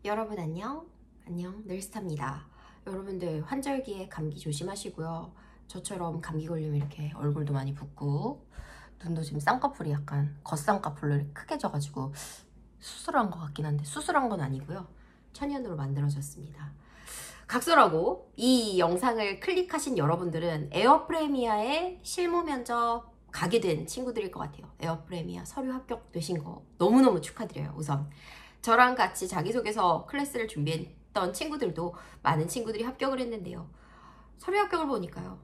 여러분 안녕 늘스타입니다. 여러분들 환절기에 감기 조심하시고요. 저처럼 감기 걸리면 이렇게 얼굴도 많이 붓고 눈도 지금 쌍꺼풀이 약간 겉쌍꺼풀로 이렇게 크게 져가지고 수술한 것 같긴 한데 수술한 건 아니고요. 천연으로 만들어졌습니다. 각설하고 이 영상을 클릭하신 여러분들은 에어프레미아의 실무 면접 가게 된 친구들일 것 같아요. 에어프레미아 서류 합격되신 거 너무너무 축하드려요. 우선 저랑 같이 자기소개서 클래스를 준비했던 친구들도 많은 친구들이 합격을 했는데요. 서류 합격을 보니까요.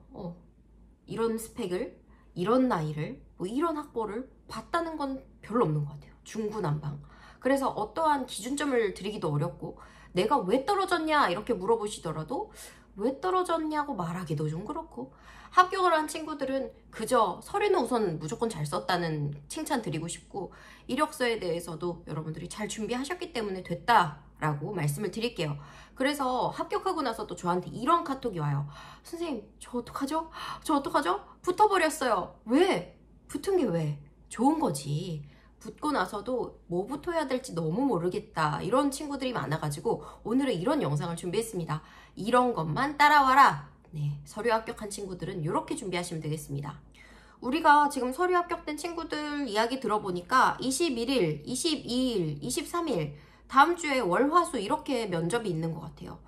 이런 스펙을, 이런 나이를, 뭐 이런 학벌을 봤다는 건 별로 없는 것 같아요. 중구난방. 그래서 어떠한 기준점을 드리기도 어렵고 내가 왜 떨어졌냐 이렇게 물어보시더라도 왜 떨어졌냐고 말하기도 좀 그렇고 합격을 한 친구들은 그저 서류는 우선 무조건 잘 썼다는 칭찬 드리고 싶고 이력서에 대해서도 여러분들이 잘 준비하셨기 때문에 됐다라고 말씀을 드릴게요. 그래서 합격하고 나서 또 저한테 이런 카톡이 와요. 선생님 저 어떡하죠? 저 어떡하죠? 붙어버렸어요. 왜? 붙은 게 왜? 좋은 거지. 붙고 나서도 뭐 붙어야 될지 너무 모르겠다 이런 친구들이 많아가지고 오늘은 이런 영상을 준비했습니다. 이런 것만 따라와라. 네, 서류 합격한 친구들은 이렇게 준비하시면 되겠습니다. 우리가 지금 서류 합격된 친구들 이야기 들어보니까 21일, 22일, 23일 다음 주에 월, 화, 수 이렇게 면접이 있는 것 같아요.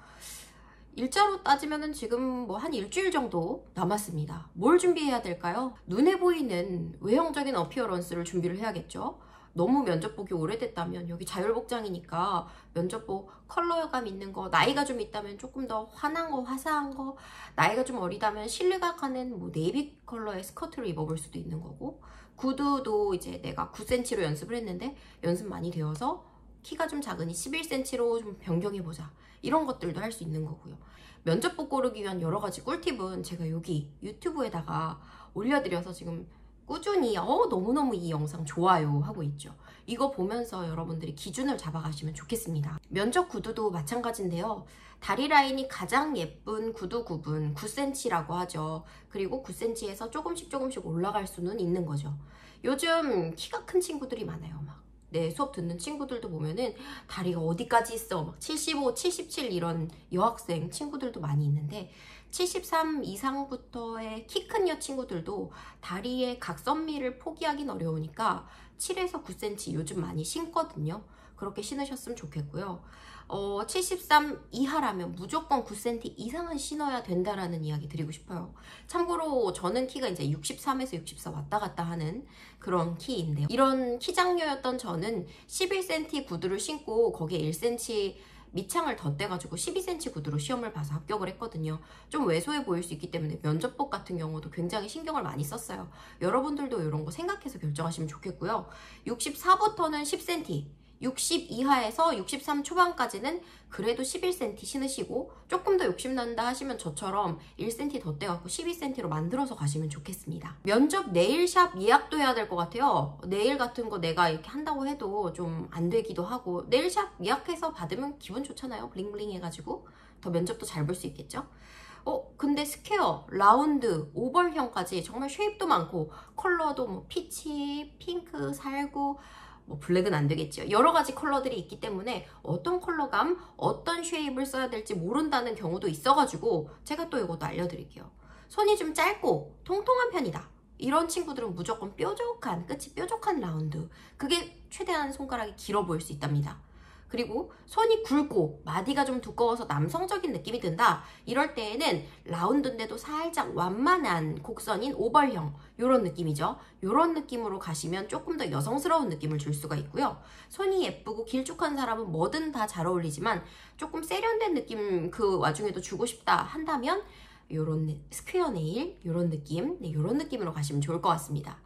일자로 따지면은 지금 뭐 한 일주일 정도 남았습니다. 뭘 준비해야 될까요? 눈에 보이는 외형적인 어피어런스를 준비를 해야겠죠. 너무 면접 보기 오래됐다면 여기 자율복장이니까 면접복 컬러감 있는 거, 나이가 좀 있다면 조금 더 환한 거, 화사한 거, 나이가 좀 어리다면 실루가 가는 뭐 네이비 컬러의 스커트를 입어볼 수도 있는 거고, 구두도 이제 내가 9cm로 연습을 했는데 연습 많이 되어서 키가 좀 작으니 11cm로 좀 변경해보자. 이런 것들도 할 수 있는 거고요. 면접복 고르기 위한 여러 가지 꿀팁은 제가 여기 유튜브에다가 올려드려서 지금 꾸준히 너무너무 이 영상 좋아요 하고 있죠. 이거 보면서 여러분들이 기준을 잡아가시면 좋겠습니다. 면접 구두도 마찬가지인데요. 다리 라인이 가장 예쁜 구두 굽은 9cm라고 하죠. 그리고 9cm에서 조금씩 올라갈 수는 있는 거죠. 요즘 키가 큰 친구들이 많아요. 막 내 수업 듣는 친구들도 보면은 다리가 어디까지 있어 막 75, 77 이런 여학생 친구들도 많이 있는데 73 이상부터의 키 큰 여 친구들도 다리의 각선미를 포기하긴 어려우니까 7에서 9cm 요즘 많이 신거든요. 그렇게 신으셨으면 좋겠고요. 73 이하라면 무조건 9cm 이상은 신어야 된다라는 이야기 드리고 싶어요. 참고로 저는 키가 이제 63에서 64 왔다 갔다 하는 그런 키인데요. 이런 키장녀였던 저는 11cm 구두를 신고 거기에 1cm 밑창을 덧대가지고 12cm 구두로 시험을 봐서 합격을 했거든요. 좀 왜소해 보일 수 있기 때문에 면접복 같은 경우도 굉장히 신경을 많이 썼어요. 여러분들도 이런 거 생각해서 결정하시면 좋겠고요. 64부터는 10cm, 60 이하에서 63 초반까지는 그래도 11cm 신으시고 조금 더 욕심난다 하시면 저처럼 1cm 더 떼갖고 12cm로 만들어서 가시면 좋겠습니다. 면접 네일샵 예약도 해야 될 것 같아요. 네일 같은 거 내가 이렇게 한다고 해도 좀 안 되기도 하고 네일샵 예약해서 받으면 기분 좋잖아요. 블링블링 해가지고 더 면접도 잘 볼 수 있겠죠. 근데 스퀘어, 라운드, 오벌형까지 정말 쉐입도 많고 컬러도 뭐 피치, 핑크, 살구 뭐 블랙은 안 되겠죠. 여러 가지 컬러들이 있기 때문에 어떤 컬러감, 어떤 쉐입을 써야 될지 모른다는 경우도 있어가지고 제가 또 이것도 알려드릴게요. 손이 좀 짧고 통통한 편이다. 이런 친구들은 무조건 뾰족한, 끝이 뾰족한 라운드. 그게 최대한 손가락이 길어 보일 수 있답니다. 그리고 손이 굵고 마디가 좀 두꺼워서 남성적인 느낌이 든다. 이럴 때에는 라운드인데도 살짝 완만한 곡선인 오벌형 이런 느낌이죠. 이런 느낌으로 가시면 조금 더 여성스러운 느낌을 줄 수가 있고요. 손이 예쁘고 길쭉한 사람은 뭐든 다 잘 어울리지만 조금 세련된 느낌 그 와중에도 주고 싶다 한다면 요런 스퀘어 네일 요런 느낌, 네, 요런 느낌으로 가시면 좋을 것 같습니다.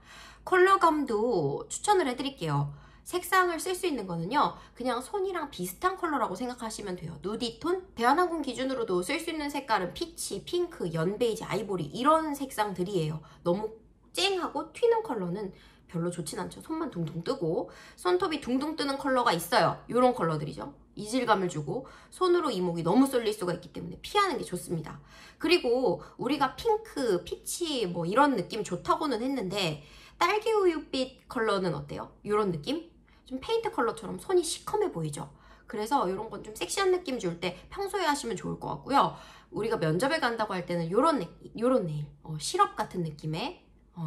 컬러감도 추천을 해드릴게요. 색상을 쓸 수 있는 거는요, 그냥 손이랑 비슷한 컬러라고 생각하시면 돼요. 누디톤? 대한항공 기준으로도 쓸 수 있는 색깔은 피치, 핑크, 연베이지, 아이보리 이런 색상들이에요. 너무 쨍하고 튀는 컬러는 별로 좋진 않죠. 손만 둥둥 뜨고 손톱이 둥둥 뜨는 컬러가 있어요. 이런 컬러들이죠. 이질감을 주고 손으로 이목이 너무 쏠릴 수가 있기 때문에 피하는 게 좋습니다. 그리고 우리가 핑크, 피치 뭐 이런 느낌 좋다고는 했는데 딸기 우유빛 컬러는 어때요? 이런 느낌? 좀 페인트 컬러처럼 손이 시커매 보이죠? 그래서 이런 건 좀 섹시한 느낌 줄 때 평소에 하시면 좋을 것 같고요. 우리가 면접에 간다고 할 때는 요런 네일, 시럽 같은 느낌의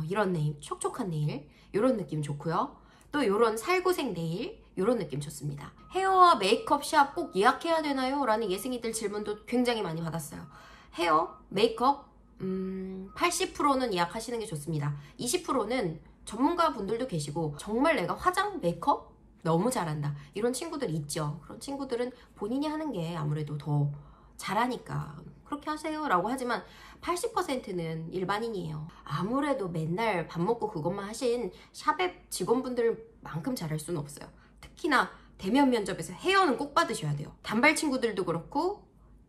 이런 네일, 촉촉한 네일, 요런 느낌 좋고요. 또 요런 살구색 네일, 요런 느낌 좋습니다. 헤어와 메이크업 샵 꼭 예약해야 되나요? 라는 예승이들 질문도 굉장히 많이 받았어요. 헤어, 메이크업 80%는 예약하시는 게 좋습니다. 20%는 전문가 분들도 계시고 정말 내가 화장, 메이크업 너무 잘한다 이런 친구들 있죠. 그런 친구들은 본인이 하는 게 아무래도 더 잘하니까 그렇게 하세요 라고 하지만 80%는 일반인이에요. 아무래도 맨날 밥 먹고 그것만 하신 샵의 직원분들만큼 잘할 수는 없어요. 특히나 대면 면접에서 헤어는 꼭 받으셔야 돼요. 단발 친구들도 그렇고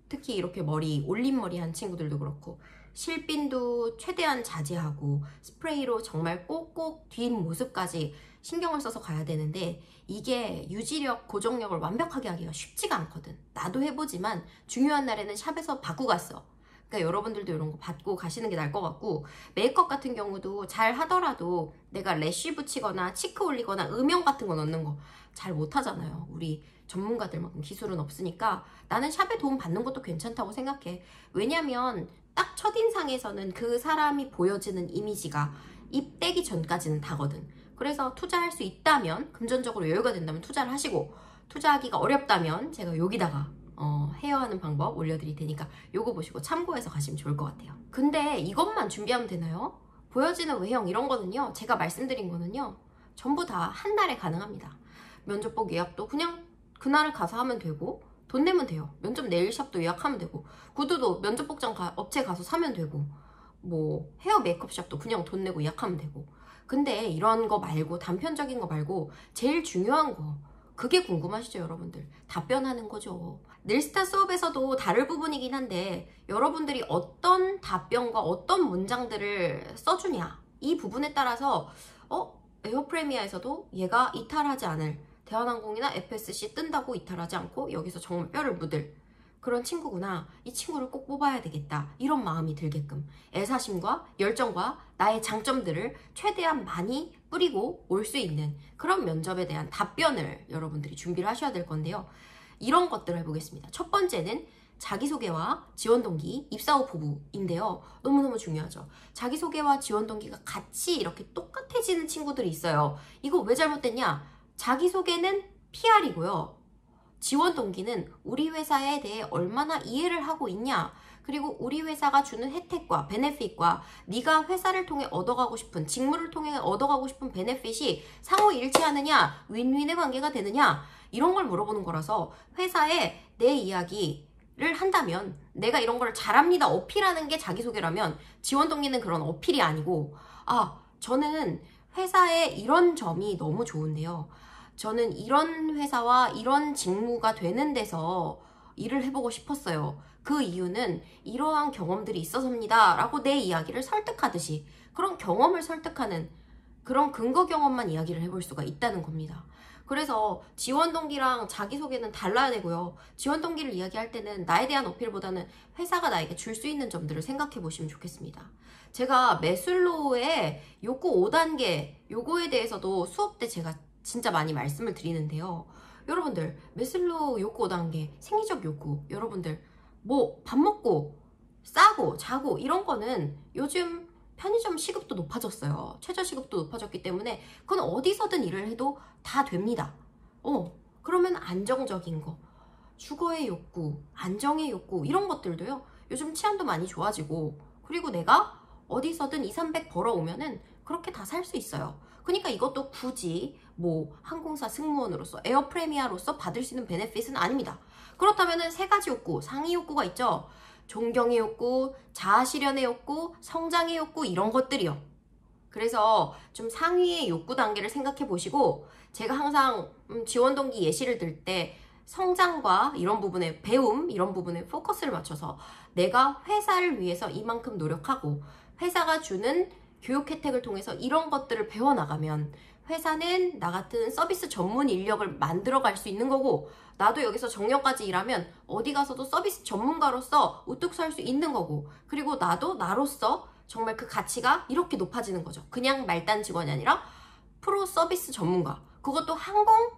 특히 이렇게 머리 올림머리 한 친구들도 그렇고 실핀도 최대한 자제하고 스프레이로 정말 꼭꼭 뒷모습까지 신경을 써서 가야 되는데 이게 유지력, 고정력을 완벽하게 하기가 쉽지가 않거든. 나도 해보지만 중요한 날에는 샵에서 받고 갔어. 그러니까 여러분들도 이런 거 받고 가시는 게 나을 것 같고 메이크업 같은 경우도 잘 하더라도 내가 래쉬 붙이거나 치크 올리거나 음영 같은 거 넣는 거 잘 못하잖아요. 우리 전문가들만큼 기술은 없으니까 나는 샵에 도움 받는 것도 괜찮다고 생각해. 왜냐면 딱 첫인상에서는 그 사람이 보여지는 이미지가 입대기 전까지는 다거든. 그래서 투자할 수 있다면 금전적으로 여유가 된다면 투자를 하시고 투자하기가 어렵다면 제가 여기다가 헤어하는 방법 올려드릴 테니까 요거 보시고 참고해서 가시면 좋을 것 같아요. 근데 이것만 준비하면 되나요? 보여지는 외형 이런 거는요 제가 말씀드린 거는요 전부 다 한 달에 가능합니다. 면접 보기 예약도 그냥 그날 가서 하면 되고 돈 내면 돼요. 면접 네일샵도 예약하면 되고 구두도 면접 복장 업체 가서 사면 되고 뭐 헤어 메이크업 샵도 그냥 돈 내고 예약하면 되고 근데 이런 거 말고 단편적인 거 말고 제일 중요한 거 그게 궁금하시죠 여러분들? 답변하는 거죠. 닐스타 수업에서도 다룰 부분이긴 한데 여러분들이 어떤 답변과 어떤 문장들을 써주냐 이 부분에 따라서 에어프레미아에서도 얘가 이탈하지 않을 대한항공이나 FSC 뜬다고 이탈하지 않고 여기서 정말 뼈를 묻을 그런 친구구나. 이 친구를 꼭 뽑아야 되겠다. 이런 마음이 들게끔 애사심과 열정과 나의 장점들을 최대한 많이 뿌리고 올 수 있는 그런 면접에 대한 답변을 여러분들이 준비를 하셔야 될 건데요. 이런 것들을 해보겠습니다. 첫 번째는 자기소개와 지원동기, 입사 후 부부인데요. 너무너무 중요하죠. 자기소개와 지원동기가 같이 이렇게 똑같아지는 친구들이 있어요. 이거 왜 잘못됐냐? 자기소개는 PR이고요. 지원 동기는 우리 회사에 대해 얼마나 이해를 하고 있냐 그리고 우리 회사가 주는 혜택과 베네핏과 네가 회사를 통해 얻어가고 싶은 직무를 통해 얻어가고 싶은 베네핏이 상호 일치하느냐 윈윈의 관계가 되느냐 이런 걸 물어보는 거라서 회사에 내 이야기를 한다면 내가 이런 걸 잘합니다 어필하는 게 자기소개라면 지원 동기는 그런 어필이 아니고 저는 회사에 이런 점이 너무 좋은데요. 저는 이런 회사와 이런 직무가 되는 데서 일을 해보고 싶었어요. 그 이유는 이러한 경험들이 있어서입니다. 라고 내 이야기를 설득하듯이 그런 경험을 설득하는 그런 근거 경험만 이야기를 해볼 수가 있다는 겁니다. 그래서 지원 동기랑 자기소개는 달라야 되고요. 지원 동기를 이야기할 때는 나에 대한 어필보다는 회사가 나에게 줄 수 있는 점들을 생각해 보시면 좋겠습니다. 제가 매슬로우의 욕구 5단계 요거에 대해서도 수업 때 제가 진짜 많이 말씀을 드리는데요. 여러분들 매슬로우 욕구 5단계 생리적 욕구 여러분들 뭐 밥 먹고 싸고 자고 이런 거는 요즘 편의점 시급도 높아졌어요. 최저시급도 높아졌기 때문에 그건 어디서든 일을 해도 다 됩니다. 그러면 안정적인 거 주거의 욕구, 안정의 욕구 이런 것들도요. 요즘 치안도 많이 좋아지고 그리고 내가 어디서든 2, 300 벌어오면은 그렇게 다 살 수 있어요. 그러니까 이것도 굳이 뭐 항공사 승무원으로서 에어프레미아로서 받을 수 있는 베네핏은 아닙니다. 그렇다면은 세 가지 욕구, 상위 욕구가 있죠. 존경의 욕구, 자아실현의 욕구, 성장의 욕구 이런 것들이요. 그래서 좀 상위의 욕구 단계를 생각해 보시고 제가 항상 지원 동기 예시를 들 때 성장과 이런 부분에 배움 이런 부분에 포커스를 맞춰서 내가 회사를 위해서 이만큼 노력하고 회사가 주는 교육 혜택을 통해서 이런 것들을 배워나가면 회사는 나 같은 서비스 전문 인력을 만들어갈 수 있는 거고 나도 여기서 정년까지 일하면 어디 가서도 서비스 전문가로서 우뚝 설 수 있는 거고 그리고 나도 나로서 정말 그 가치가 이렇게 높아지는 거죠. 그냥 말단 직원이 아니라 프로 서비스 전문가 그것도 항공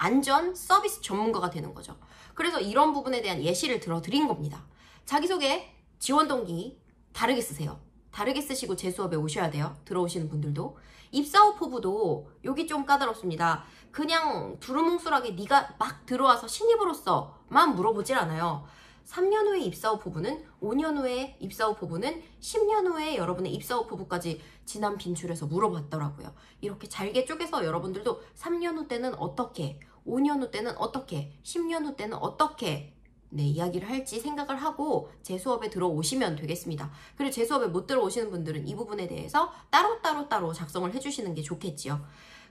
안전 서비스 전문가가 되는 거죠. 그래서 이런 부분에 대한 예시를 들어드린 겁니다. 자기소개, 지원 동기 다르게 쓰세요. 다르게 쓰시고 제 수업에 오셔야 돼요. 들어오시는 분들도. 입사 후 포부도 여기 좀 까다롭습니다. 그냥 두루뭉술하게 네가 막 들어와서 신입으로서만 물어보질 않아요. 3년 후에 입사 후 포부는, 5년 후에 입사 후 포부는, 10년 후에 여러분의 입사 후 포부까지 지난 빈출해서 물어봤더라고요. 이렇게 잘게 쪼개서 여러분들도 3년 후 때는 어떻게, 5년 후 때는 어떻게, 10년 후 때는 어떻게 이야기를 할지 생각을 하고 제 수업에 들어오시면 되겠습니다. 그리고 제 수업에 못 들어오시는 분들은 이 부분에 대해서 따로 작성을 해주시는 게 좋겠지요.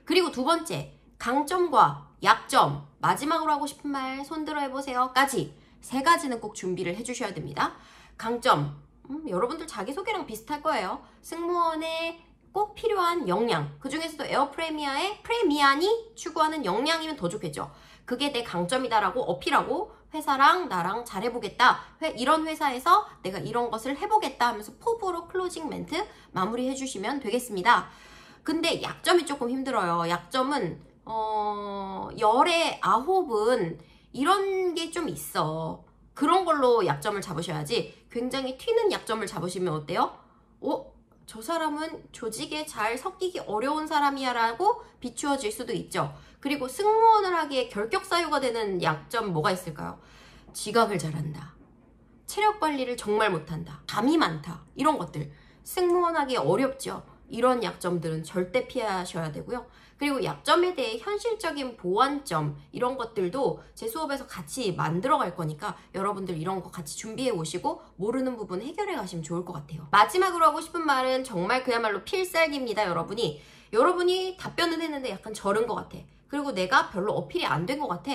그리고 두 번째, 강점과 약점, 마지막으로 하고 싶은 말 손들어 해보세요 까지 세 가지는 꼭 준비를 해주셔야 됩니다. 강점, 여러분들 자기소개랑 비슷할 거예요. 승무원에 꼭 필요한 역량, 그 중에서도 에어프레미아의 프레미안이 추구하는 역량이면 더 좋겠죠. 그게 내 강점이다라고 어필하고 회사랑 나랑 잘해보겠다, 이런 회사에서 내가 이런 것을 해보겠다 하면서 포부로 클로징 멘트 마무리 해주시면 되겠습니다. 근데 약점이 조금 힘들어요. 약점은 열의 9은 이런 게 좀 있어. 그런 걸로 약점을 잡으셔야지 굉장히 튀는 약점을 잡으시면 어때요? 저 사람은 조직에 잘 섞이기 어려운 사람이야 라고 비추어질 수도 있죠. 그리고 승무원을 하기에 결격사유가 되는 약점 뭐가 있을까요? 지각을 잘한다, 체력 관리를 정말 못한다, 잠이 많다, 이런 것들 승무원 하기 어렵죠. 이런 약점들은 절대 피하셔야 되고요. 그리고 약점에 대해 현실적인 보완점, 이런 것들도 제 수업에서 같이 만들어 갈 거니까 여러분들 이런 거 같이 준비해 오시고 모르는 부분 해결해 가시면 좋을 것 같아요. 마지막으로 하고 싶은 말은 정말 그야말로 필살기입니다. 여러분이 답변은 했는데 약간 저른 것 같아. 그리고 내가 별로 어필이 안 된 것 같아.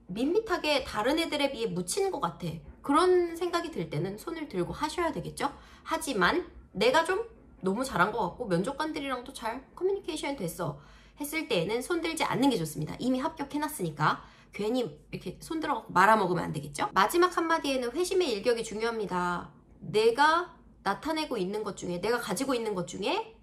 밋밋하게 다른 애들에 비해 묻힌 것 같아. 그런 생각이 들 때는 손을 들고 하셔야 되겠죠? 하지만 내가 좀 너무 잘한 것 같고 면접관들이랑도 잘 커뮤니케이션 됐어 했을 때에는 손 들지 않는 게 좋습니다. 이미 합격해놨으니까 괜히 이렇게 손 들어갖고 말아먹으면 안 되겠죠? 마지막 한마디에는 회심의 일격이 중요합니다. 내가 나타내고 있는 것 중에, 내가 가지고 있는 것 중에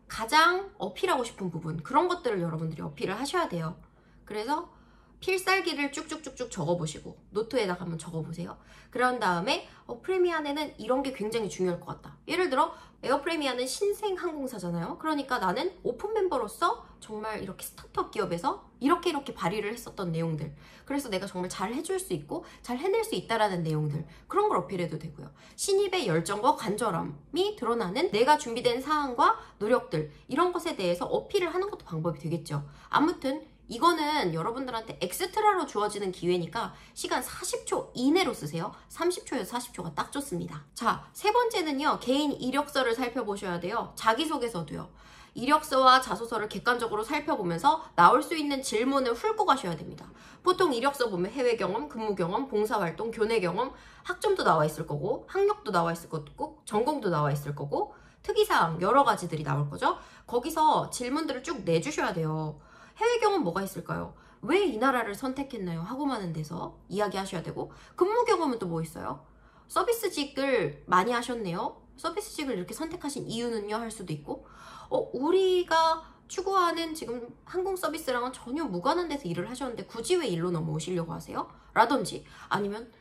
가장 어필하고 싶은 부분, 그런 것들을 여러분들이 어필을 하셔야 돼요. 그래서 필살기를 쭉쭉쭉쭉 적어보시고 노트에다가 한번 적어보세요. 그런 다음에 프레미안에는 이런 게 굉장히 중요할 것 같다. 예를 들어 에어프레미안은 신생 항공사잖아요. 그러니까 나는 오픈 멤버로서 정말 이렇게 스타트업 기업에서 이렇게 발휘를 했었던 내용들, 그래서 내가 정말 잘 해줄 수 있고 잘 해낼 수 있다라는 내용들, 그런 걸 어필해도 되고요. 신입의 열정과 간절함이 드러나는 내가 준비된 사항과 노력들, 이런 것에 대해서 어필을 하는 것도 방법이 되겠죠. 아무튼 이거는 여러분들한테 엑스트라로 주어지는 기회니까 시간 40초 이내로 쓰세요. 30초에서 40초가 딱 좋습니다. 자, 세 번째는요. 개인 이력서를 살펴보셔야 돼요. 자기소개서도요. 이력서와 자소서를 객관적으로 살펴보면서 나올 수 있는 질문을 훑고 가셔야 됩니다. 보통 이력서 보면 해외 경험, 근무 경험, 봉사활동, 교내 경험, 학점도 나와 있을 거고, 학력도 나와 있을 거고, 전공도 나와 있을 거고, 특이사항 여러 가지들이 나올 거죠. 거기서 질문들을 쭉 내주셔야 돼요. 해외 경험 뭐가 있을까요? 왜 이 나라를 선택했나요? 하고 많은 데서 이야기하셔야 되고, 근무 경험은 또 뭐 있어요? 서비스직을 많이 하셨네요. 서비스직을 이렇게 선택하신 이유는요? 할 수도 있고, 우리가 추구하는 지금 항공 서비스랑은 전혀 무관한 데서 일을 하셨는데 굳이 왜 일로 넘어오시려고 하세요? 라든지, 아니면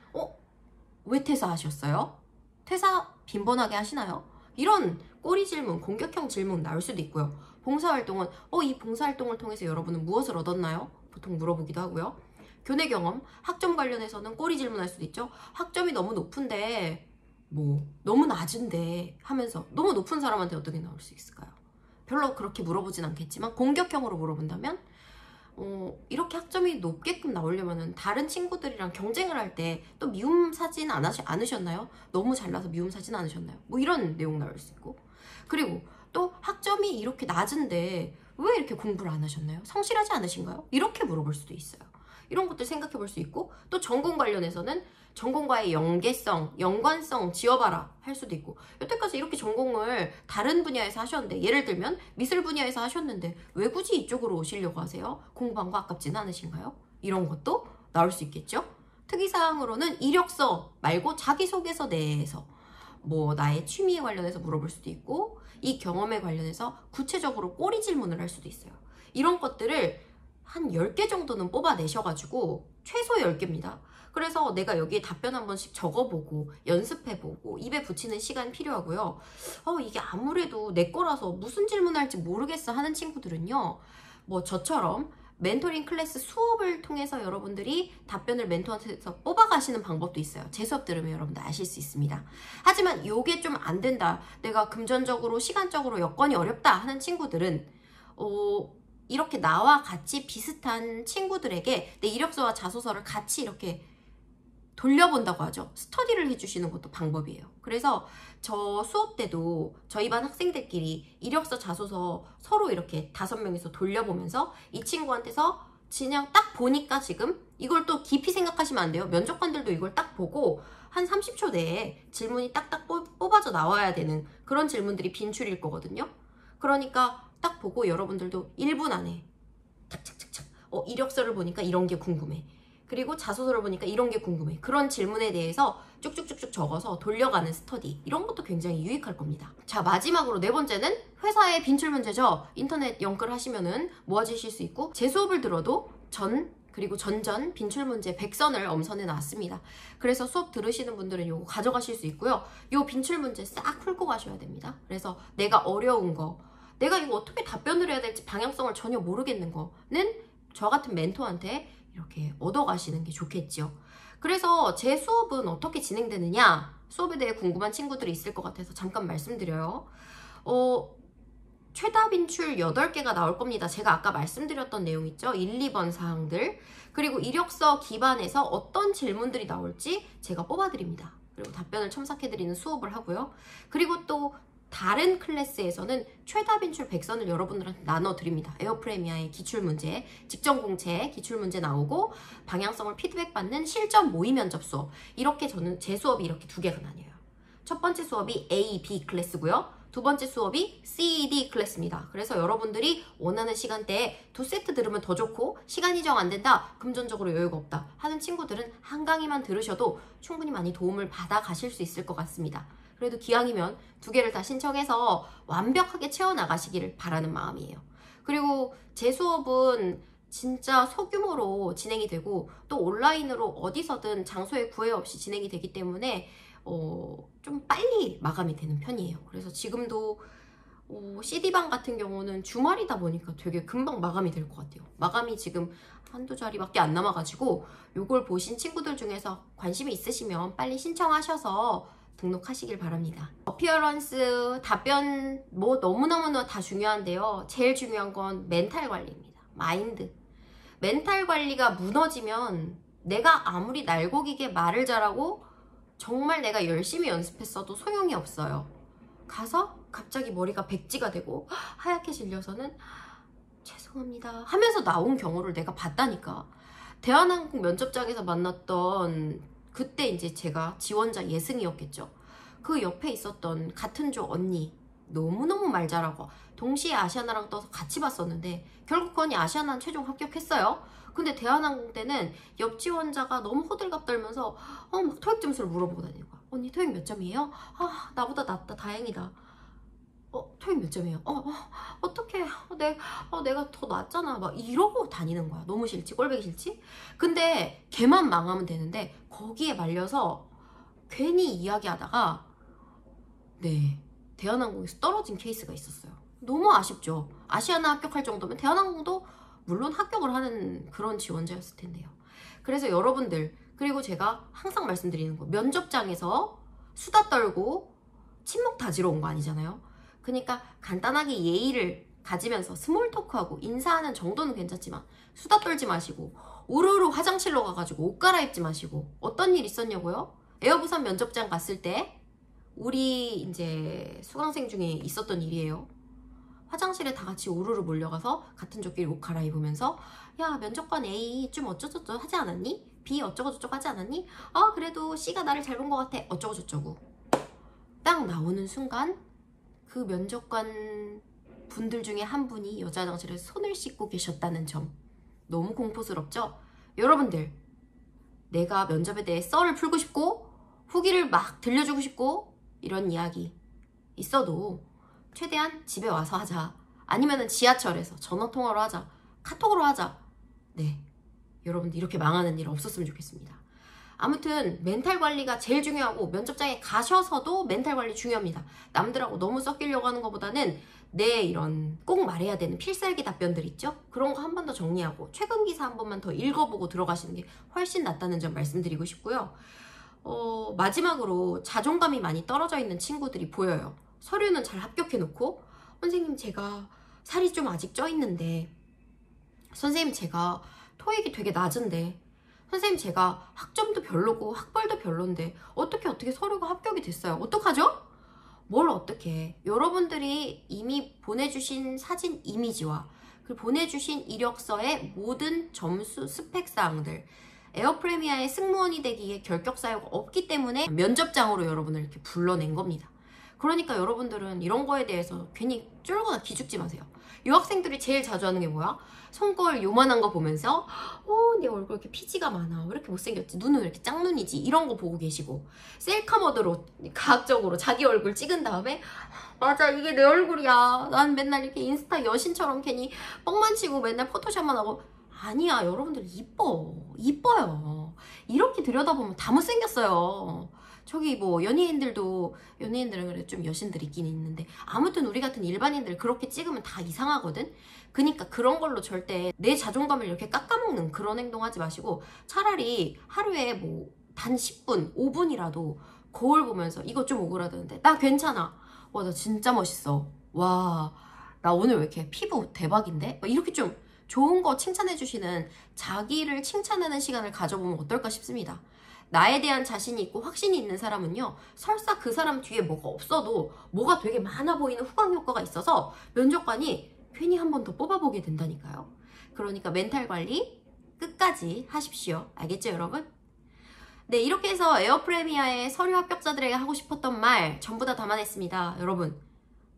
왜 퇴사하셨어요? 퇴사 빈번하게 하시나요? 이런 꼬리 질문, 공격형 질문 나올 수도 있고요. 봉사활동은 이 봉사활동을 통해서 여러분은 무엇을 얻었나요? 보통 물어보기도 하고요. 교내 경험, 학점 관련해서는 꼬리 질문할 수도 있죠. 학점이 너무 높은데 너무 낮은데 하면서, 너무 높은 사람한테 어떻게 나올 수 있을까요? 별로 그렇게 물어보진 않겠지만 공격형으로 물어본다면 이렇게 학점이 높게끔 나오려면 다른 친구들이랑 경쟁을 할 때 또 미움 사진 않으셨나요? 너무 잘나서 미움 사진 않으셨나요? 이런 내용 나올 수 있고, 그리고 또 학점이 이렇게 낮은데 왜 이렇게 공부를 안 하셨나요? 성실하지 않으신가요? 이렇게 물어볼 수도 있어요. 이런 것들 생각해 볼 수 있고, 또 전공 관련해서는 전공과의 연관성 지어봐라 할 수도 있고, 여태까지 이렇게 전공을 다른 분야에서 하셨는데, 예를 들면 미술 분야에서 하셨는데 왜 굳이 이쪽으로 오시려고 하세요? 공부한 거 아깝지는 않으신가요? 이런 것도 나올 수 있겠죠. 특이사항으로는 이력서 말고 자기소개서 내에서 나의 취미에 관련해서 물어볼 수도 있고, 이 경험에 관련해서 구체적으로 꼬리 질문을 할 수도 있어요. 이런 것들을 한 10개 정도는 뽑아내셔가지고 최소 10개입니다. 그래서 내가 여기에 답변 한 번씩 적어보고 연습해보고 입에 붙이는 시간 필요하고요. 이게 아무래도 내 거라서 무슨 질문할지 모르겠어 하는 친구들은요. 뭐 저처럼 멘토링 클래스 수업을 통해서 여러분들이 답변을 멘토한테서 뽑아가시는 방법도 있어요. 제 수업 들으면 여러분들 아실 수 있습니다. 하지만 이게 좀 안 된다. 내가 금전적으로 시간적으로 여건이 어렵다 하는 친구들은 이렇게 나와 같이 비슷한 친구들에게 내 이력서와 자소서를 같이 이렇게 돌려본다고 하죠. 스터디를 해주시는 것도 방법이에요. 그래서 저 수업 때도 저희 반 학생들끼리 이력서 자소서 서로 이렇게 5명이서 돌려보면서 이 친구한테서 그냥 딱 보니까 지금 이걸 또 깊이 생각하시면 안 돼요. 면접관들도 이걸 딱 보고 한 30초 내에 질문이 딱딱 뽑아져 나와야 되는 그런 질문들이 빈출일 거거든요. 그러니까 딱 보고 여러분들도 1분 안에 착착착착 이력서를 보니까 이런 게 궁금해. 그리고 자소서를 보니까 이런 게 궁금해. 그런 질문에 대해서 쭉쭉쭉쭉 적어서 돌려가는 스터디. 이런 것도 굉장히 유익할 겁니다. 자, 마지막으로 4번째는 회사의 빈출 문제죠. 인터넷 연결 하시면은 모아주실 수 있고 제 수업을 들어도 그리고 전전 빈출 문제 100선을 엄선해 놨습니다. 그래서 수업 들으시는 분들은 이거 가져가실 수 있고요. 이 빈출 문제 싹 풀고 가셔야 됩니다. 그래서 내가 어려운 거, 내가 이거 어떻게 답변을 해야 될지 방향성을 전혀 모르겠는 거는 저 같은 멘토한테 이렇게 얻어가시는 게 좋겠죠. 그래서 제 수업은 어떻게 진행되느냐, 수업에 대해 궁금한 친구들이 있을 것 같아서 잠깐 말씀드려요. 최다 빈출 8개가 나올 겁니다. 제가 아까 말씀드렸던 내용 있죠? 1, 2번 사항들. 그리고 이력서 기반에서 어떤 질문들이 나올지 제가 뽑아드립니다. 그리고 답변을 첨삭해드리는 수업을 하고요. 그리고 또 다른 클래스에서는 최다 빈출 100선을 여러분들한테 나눠드립니다. 에어프레미아의 기출문제, 직전공채 기출문제 나오고 방향성을 피드백받는 실전 모의 면접 수업. 이렇게 저는 제 수업이 이렇게 2개가 나뉘어요. 첫 번째 수업이 A, B 클래스고요. 두 번째 수업이 C, D 클래스입니다. 그래서 여러분들이 원하는 시간대에 2세트 들으면 더 좋고 시간이 정 안 된다, 금전적으로 여유가 없다 하는 친구들은 한 강의만 들으셔도 충분히 많이 도움을 받아 가실 수 있을 것 같습니다. 그래도 기왕이면 2개를 다 신청해서 완벽하게 채워나가시기를 바라는 마음이에요. 그리고 제 수업은 진짜 소규모로 진행이 되고 또 온라인으로 어디서든 장소에 구애 없이 진행이 되기 때문에 좀 빨리 마감이 되는 편이에요. 그래서 지금도 CD방 같은 경우는 주말이다 보니까 되게 금방 마감이 될 것 같아요. 마감이 지금 한두 자리밖에 안 남아가지고 요걸 보신 친구들 중에서 관심이 있으시면 빨리 신청하셔서 등록하시길 바랍니다. 어피어런스, 답변 뭐 너무너무 다 중요한데요. 제일 중요한 건 멘탈 관리입니다. 마인드. 멘탈 관리가 무너지면 내가 아무리 날고기게 말을 잘하고 정말 내가 열심히 연습했어도 소용이 없어요. 가서 갑자기 머리가 백지가 되고 하얗게 질려서는 죄송합니다 하면서 나온 경우를 내가 봤다니까. 대한항공 면접장에서 만났던 그때 이제 제가 지원자 예승이었겠죠. 그 옆에 있었던 같은 조 언니 너무너무 말 잘하고 동시에 아시아나랑 떠서 같이 봤었는데 결국 그 언니 아시아나는 최종 합격했어요. 근데 대한항공 때는 옆 지원자가 너무 호들갑 떨면서 막 토익 점수를 물어보고 다니는 거야. 언니 토익 몇 점이에요? 아, 나보다 낫다, 다행이다. 토익 몇 점이에요? 어떡해. 내가 더 낫잖아. 막 이러고 다니는 거야. 너무 싫지? 꼴보기 싫지? 근데 걔만 망하면 되는데 거기에 말려서 괜히 이야기하다가 대한항공에서 떨어진 케이스가 있었어요. 너무 아쉽죠. 아시아나 합격할 정도면 대한항공도 물론 합격을 하는 그런 지원자였을 텐데요. 그래서 여러분들, 그리고 제가 항상 말씀드리는 거, 면접장에서 수다 떨고 침묵 다지러 온 거 아니잖아요. 그러니까 간단하게 예의를 가지면서 스몰 토크하고 인사하는 정도는 괜찮지만 수다 떨지 마시고 우르르 화장실로 가가지고 옷 갈아입지 마시고. 어떤 일 있었냐고요? 에어부산 면접장 갔을 때 우리 이제 수강생 중에 있었던 일이에요. 화장실에 다 같이 우르르 몰려가서 같은 조끼리 옷 갈아입으면서 야, 면접관 A 좀 어쩌저쩌 하지 않았니? B 어쩌고저쩌고 하지 않았니? 그래도 C가 나를 잘 본 것 같아. 어쩌고저쩌고. 딱 나오는 순간 그 면접관 분들 중에 한 분이 여자 화장실에 손을 씻고 계셨다는 점. 너무 공포스럽죠? 여러분들, 내가 면접에 대해 썰을 풀고 싶고 후기를 막 들려주고 싶고 이런 이야기 있어도 최대한 집에 와서 하자. 아니면은 지하철에서 전화통화로 하자. 카톡으로 하자. 네, 여러분들 이렇게 망하는 일 없었으면 좋겠습니다. 아무튼 멘탈 관리가 제일 중요하고 면접장에 가셔서도 멘탈 관리 중요합니다. 남들하고 너무 섞이려고 하는 것보다는 내 이런 꼭 말해야 되는 필살기 답변들 있죠? 그런 거 한 번 더 정리하고 최근 기사 한 번만 더 읽어보고 들어가시는 게 훨씬 낫다는 점 말씀드리고 싶고요. 마지막으로 자존감이 많이 떨어져 있는 친구들이 보여요. 서류는 잘 합격해놓고 선생님 제가 살이 좀 아직 쪄 있는데, 선생님 제가 토익이 되게 낮은데, 선생님 제가 학점도 별로고 학벌도 별론데 어떻게 서류가 합격이 됐어요. 어떡하죠? 뭘 어떻게, 여러분들이 이미 보내주신 사진 이미지와 그 보내주신 이력서의 모든 점수 스펙사항들, 에어프레미아의 승무원이 되기에 결격 사유가 없기 때문에 면접장으로 여러분을 이렇게 불러낸 겁니다. 그러니까 여러분들은 이런 거에 대해서 괜히 쫄거나 기죽지 마세요. 유학생들이 제일 자주 하는 게 뭐야? 손거울 요만한 거 보면서 내 얼굴 이렇게 피지가 많아, 왜 이렇게 못생겼지, 눈은 왜 이렇게 짝눈이지, 이런 거 보고 계시고, 셀카 모드로 과학적으로 자기 얼굴 찍은 다음에 맞아 이게 내 얼굴이야, 난 맨날 이렇게 인스타 여신처럼 괜히 뻥만 치고 맨날 포토샵만 하고. 아니야, 여러분들 이뻐요. 이렇게 들여다보면 다 못생겼어요. 저기 뭐 연예인들은 그래 좀 여신들 있긴 있는데, 아무튼 우리 같은 일반인들 그렇게 찍으면 다 이상하거든. 그러니까 그런 걸로 절대 내 자존감을 이렇게 깎아먹는 그런 행동하지 마시고, 차라리 하루에 뭐 단 10분 5분이라도 거울 보면서 이거 좀 오그라드는데 나 괜찮아, 와 나 진짜 멋있어, 와 나 오늘 왜 이렇게 피부 대박인데, 이렇게 좀 좋은 거 칭찬해 주시는, 자기를 칭찬하는 시간을 가져보면 어떨까 싶습니다. 나에 대한 자신이 있고 확신이 있는 사람은요, 설사 그 사람 뒤에 뭐가 없어도 뭐가 되게 많아 보이는 후광 효과가 있어서 면접관이 괜히 한 번 더 뽑아보게 된다니까요. 그러니까 멘탈 관리 끝까지 하십시오. 알겠죠, 여러분? 네, 이렇게 해서 에어프레미아의 서류 합격자들에게 하고 싶었던 말 전부 다 담아냈습니다. 여러분,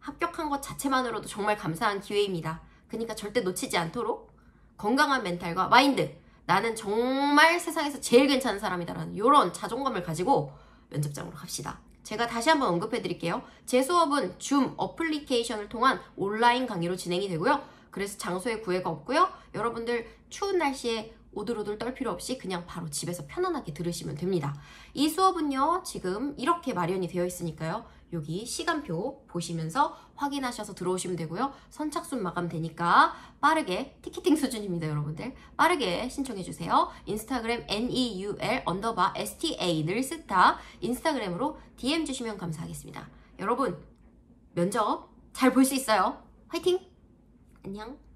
합격한 것 자체만으로도 정말 감사한 기회입니다. 그러니까 절대 놓치지 않도록 건강한 멘탈과 마인드, 나는 정말 세상에서 제일 괜찮은 사람이다라는 이런 자존감을 가지고 면접장으로 갑시다. 제가 다시 한번 언급해 드릴게요. 제 수업은 줌 어플리케이션을 통한 온라인 강의로 진행이 되고요. 그래서 장소에 구애가 없고요. 여러분들 추운 날씨에 오들오들 떨 필요 없이 그냥 바로 집에서 편안하게 들으시면 됩니다. 이 수업은요, 지금 이렇게 마련이 되어 있으니까요. 여기 시간표 보시면서 확인하셔서 들어오시면 되고요. 선착순 마감되니까 빠르게, 티켓팅 수준입니다, 여러분들. 빠르게 신청해주세요. 인스타그램 NEUL_STA 늘스타 인스타그램으로 DM 주시면 감사하겠습니다. 여러분, 면접 잘 볼 수 있어요. 화이팅! 안녕!